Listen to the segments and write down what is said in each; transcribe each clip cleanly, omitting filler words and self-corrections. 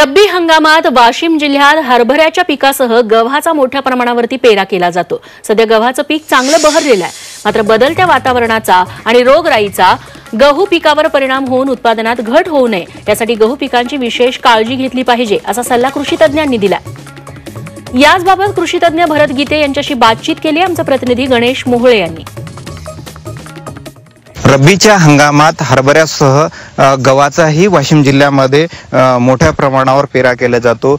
रब्बी हंगामात वाशिम जिल्ह्यात हरभऱ्याच्या पिकासह गव्हाचा मोठ्या प्रमाणावरती पेरा केला जातो। सध्या गव्हाचं पीक चांगलं बहरलेलं आहे, मात्र बदलत्या वातावरणाचा आणि रोगराईचा गहू पिकावर परिणाम होऊन उत्पादनात घट होऊ नये यासाठी गहू पिकांची विशेष काळजी घेतली पाहिजे असा सल्ला कृषी तज्ञांनी दिला। याचबाबत कृषी तज्ञ भरत गीते यांच्याशी बातचीत केली आमचे प्रतिनिधी गणेश मोहळे यांनी। रब्बीच्या हंगामात हरभऱ्यासह गव्हाचाही वाशिम जिल्ह्यामध्ये मोठ्या प्रमाणावर पेरा केला जातो।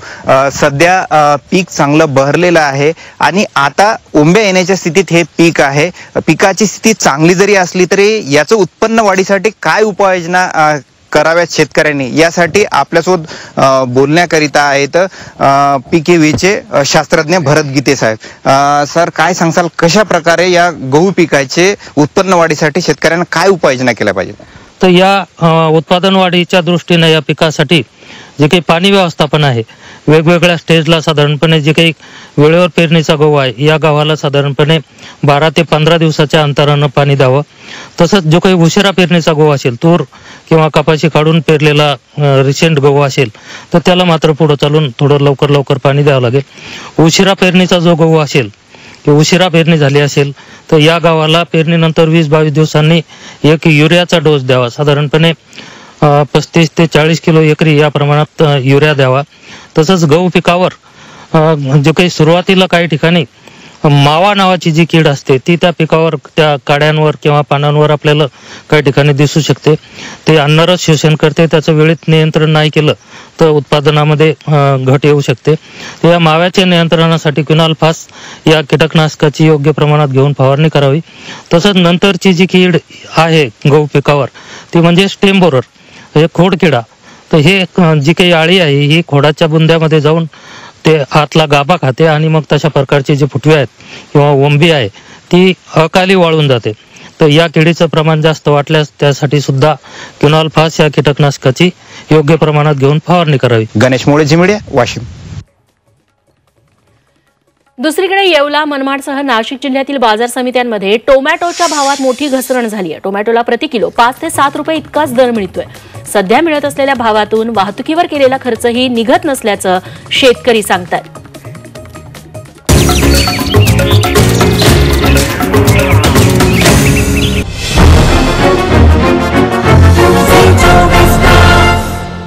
सध्या पीक चांगलं बहरलेलं आहे आणि आता ओंब्या येण्याच्या स्थितीत हे पीक आहे। पिकाची स्थिती चांगली जरी असली तरी याचं उत्पन्न वाढीसाठी काय उपाययोजना कराव्यात शेतकऱ्यांनी, यासाठी आपल्यासोबत बोलण्याकरिता आहेत पीकेव्हीचे शास्त्रज्ञ भरत गीते साहेब। सर, काय सांगसाल, कशा प्रकारे या गहू पिकाचे उत्पन्न वाढीसाठी शेतकऱ्यांना काय उपाययोजना केल्या पाहिजे? तर या उत्पादन वाढीच्या दृष्टीने या पिकासाठी जे काही पाणी व्यवस्थापन आहे, वेगवेगळ्या स्टेजला साधारणपणे जे काही वेळेवर पेरणीचा गहू आहे या गव्हाला साधारणपणे 12 ते 15 दिवसाच्या अंतरानं पाणी द्यावं। तसंच जो काही उशिरा पेरणीचा गहू असेल, तूर किंवा कपाशी काढून पेरलेला रिसेंट गहू असेल तर त्याला मात्र पुढे चालून थोडं लवकर पाणी द्यावं लागेल। उशिरा पेरणीचा जो गहू असेल किंवा उशिरा पेरणी झाली असेल तर या गव्हाला पेरणीनंतर 20-22 दिवसांनी एक युरियाचा डोस द्यावा। साधारणपणे 35 ते 40 किलो एकरी या प्रमाणात युरिया द्यावा। तसंच गहू पिकावर जो काही सुरुवातीला काही ठिकाणी मावा नावाची जी कीड असते ती त्या पिकावर, त्या काड्यांवर किंवा पानांवर आपल्याला काही ठिकाणी दिसू शकते। ते अन्नरस शोषण करते, त्याचं वेळेत नियंत्रण नाही केलं तर उत्पादनामध्ये घट येऊ शकते। या माव्याच्या नियंत्रणासाठी क्विनॉल-फास या कीटकनाशकाची योग्य प्रमाणात घेऊन फवारणी करावी। तसंच नंतरची जी कीड आहे गहू पिकावर ती म्हणजे स्टेम बोरर, हे खोडकिडा। तर हे जी काही आळी आहे ही खोडाच्या बुंद्यामध्ये जाऊन ते आतला गाभा खाते आणि मग तशा प्रकारचे जे फुटवे आहेत किंवा ओंबी आहे ती अकाली वाळून जाते। तर या किडीचं प्रमाण जास्त वाटल्यास त्यासाठी सुद्धा क्विनॉल-फास या कीटकनाशकाची योग्य प्रमाणात घेऊन फवारणी करावी। Ganesh Mohale, Zee Media, Washim. दुसरीकडे येवला, मनमाडसह नाशिक जिल्ह्यातील बाजार समित्यांमध्ये टोमॅटोच्या भावात मोठी घसरण झाली आहे। टोमॅटोला प्रति किलो 5 ते 7 रुपये इतकाच दर मिळतोय। सध्या मिळत असलेल्या भावातून वाहतुकीवर केलेला खर्चही निघत नसल्याचं शेतकरी सांगतात।